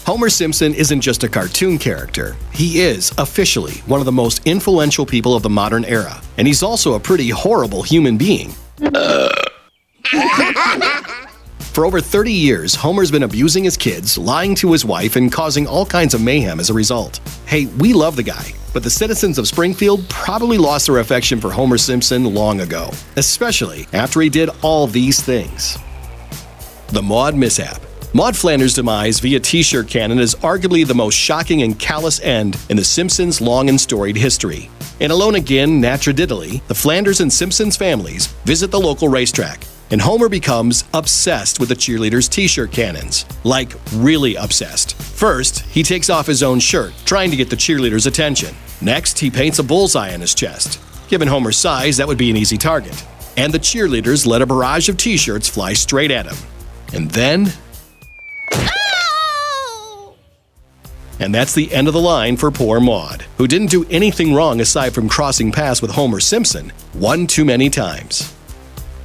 Homer Simpson isn't just a cartoon character. He is, officially, one of the most influential people of the modern era. And he's also a pretty horrible human being. For over 30 years, Homer's been abusing his kids, lying to his wife, and causing all kinds of mayhem as a result. Hey, we love the guy, but the citizens of Springfield probably lost their affection for Homer Simpson long ago, especially after he did all these things. The Maude mishap. Maude Flanders' demise via t-shirt cannon is arguably the most shocking and callous end in the Simpsons' long and storied history. And alone again, naturally, the Flanders and Simpsons families visit the local racetrack, and Homer becomes obsessed with the cheerleaders' t-shirt cannons. Like, really obsessed. First, he takes off his own shirt, trying to get the cheerleaders' attention. Next, he paints a bullseye on his chest. Given Homer's size, that would be an easy target. And the cheerleaders let a barrage of t-shirts fly straight at him. And then... And that's the end of the line for poor Maude, who didn't do anything wrong aside from crossing paths with Homer Simpson one too many times.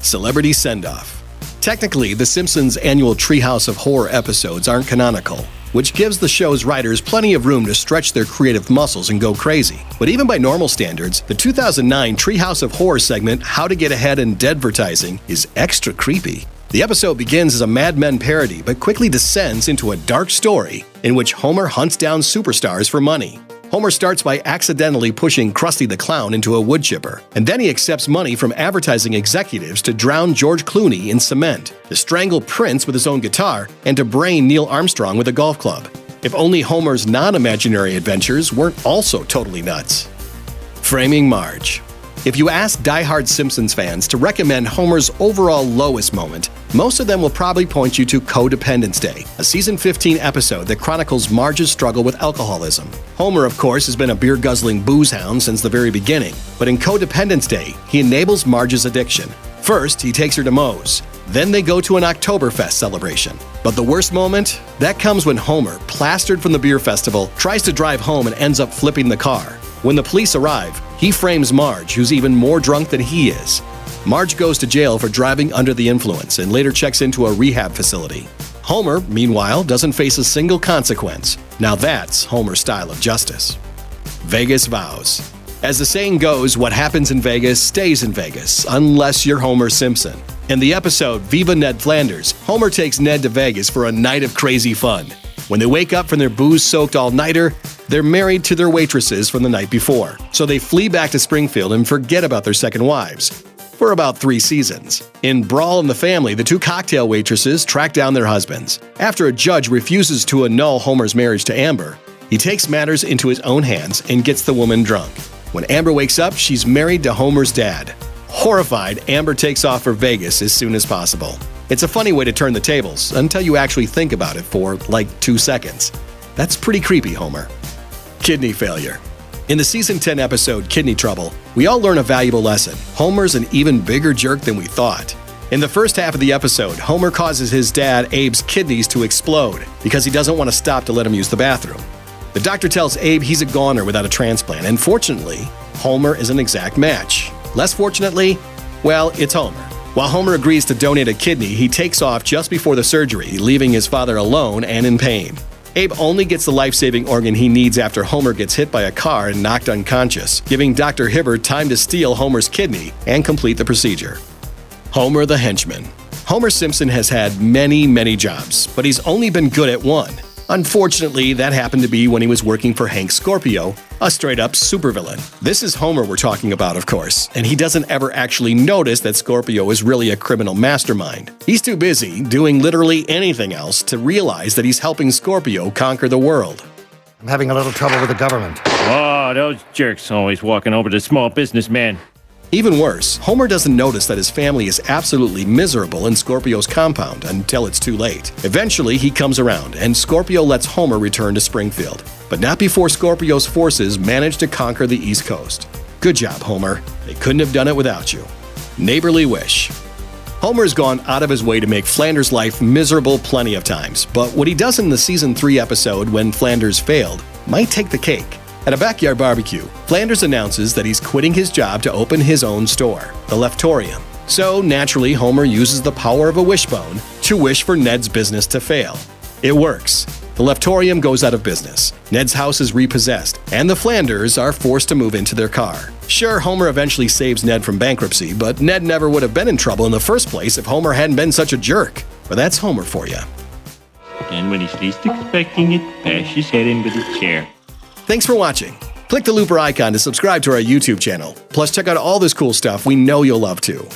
Celebrity send-off. Technically, The Simpsons' annual Treehouse of Horror episodes aren't canonical, which gives the show's writers plenty of room to stretch their creative muscles and go crazy. But even by normal standards, the 2009 Treehouse of Horror segment, How to Get Ahead in Deadvertising, is extra creepy. The episode begins as a Mad Men parody, but quickly descends into a dark story in which Homer hunts down superstars for money. Homer starts by accidentally pushing Krusty the Clown into a wood chipper, and then he accepts money from advertising executives to drown George Clooney in cement, to strangle Prince with his own guitar, and to brain Neil Armstrong with a golf club. If only Homer's non-imaginary adventures weren't also totally nuts. Framing Marge. If you ask die-hard Simpsons fans to recommend Homer's overall lowest moment, most of them will probably point you to Codependence Day, a season 15 episode that chronicles Marge's struggle with alcoholism. Homer, of course, has been a beer-guzzling booze hound since the very beginning, but in Codependence Day, he enables Marge's addiction. First, he takes her to Moe's. Then they go to an Oktoberfest celebration. But the worst moment? That comes when Homer, plastered from the beer festival, tries to drive home and ends up flipping the car. When the police arrive, he frames Marge, who's even more drunk than he is. Marge goes to jail for driving under the influence and later checks into a rehab facility. Homer, meanwhile, doesn't face a single consequence. Now that's Homer's style of justice. Vegas vows. As the saying goes, what happens in Vegas stays in Vegas, unless you're Homer Simpson. In the episode Viva Ned Flanders, Homer takes Ned to Vegas for a night of crazy fun. When they wake up from their booze-soaked all-nighter, they're married to their waitresses from the night before. So they flee back to Springfield and forget about their second wives. For about 3 seasons. In Brawl in the Family, the 2 cocktail waitresses track down their husbands. After a judge refuses to annul Homer's marriage to Amber, he takes matters into his own hands and gets the woman drunk. When Amber wakes up, she's married to Homer's dad. Horrified, Amber takes off for Vegas as soon as possible. It's a funny way to turn the tables, until you actually think about it for, like, 2 seconds. That's pretty creepy, Homer. Kidney failure. In the season 10 episode, Kidney Trouble, we all learn a valuable lesson. Homer's an even bigger jerk than we thought. In the first half of the episode, Homer causes his dad, Abe's kidneys to explode because he doesn't want to stop to let him use the bathroom. The doctor tells Abe he's a goner without a transplant, and fortunately, Homer is an exact match. Less fortunately, well, it's Homer. While Homer agrees to donate a kidney, he takes off just before the surgery, leaving his father alone and in pain. Abe only gets the life-saving organ he needs after Homer gets hit by a car and knocked unconscious, giving Dr. Hibbert time to steal Homer's kidney and complete the procedure. Homer the henchman. Homer Simpson has had many jobs, but he's only been good at one. Unfortunately, that happened to be when he was working for Hank Scorpio, a straight-up supervillain. This is Homer we're talking about, of course, and he doesn't ever actually notice that Scorpio is really a criminal mastermind. He's too busy doing literally anything else to realize that he's helping Scorpio conquer the world. I'm having a little trouble with the government. Oh, those jerks always walking over the small businessman. Even worse, Homer doesn't notice that his family is absolutely miserable in Scorpio's compound until it's too late. Eventually, he comes around, and Scorpio lets Homer return to Springfield. But not before Scorpio's forces manage to conquer the East Coast. Good job, Homer. They couldn't have done it without you. Neighborly wish. Homer's gone out of his way to make Flanders' life miserable plenty of times, but what he does in the Season 3 episode when Flanders failed might take the cake. At a backyard barbecue, Flanders announces that he's quitting his job to open his own store, the Leftorium. So, naturally, Homer uses the power of a wishbone to wish for Ned's business to fail. It works. The Leftorium goes out of business, Ned's house is repossessed, and the Flanders are forced to move into their car. Sure, Homer eventually saves Ned from bankruptcy, but Ned never would have been in trouble in the first place if Homer hadn't been such a jerk. But that's Homer for you. And when he's least expecting it, bash his head in with a chair. Thanks for watching. Click the looper icon to subscribe to our YouTube channel. Plus, check out all this cool stuff we know you'll love too.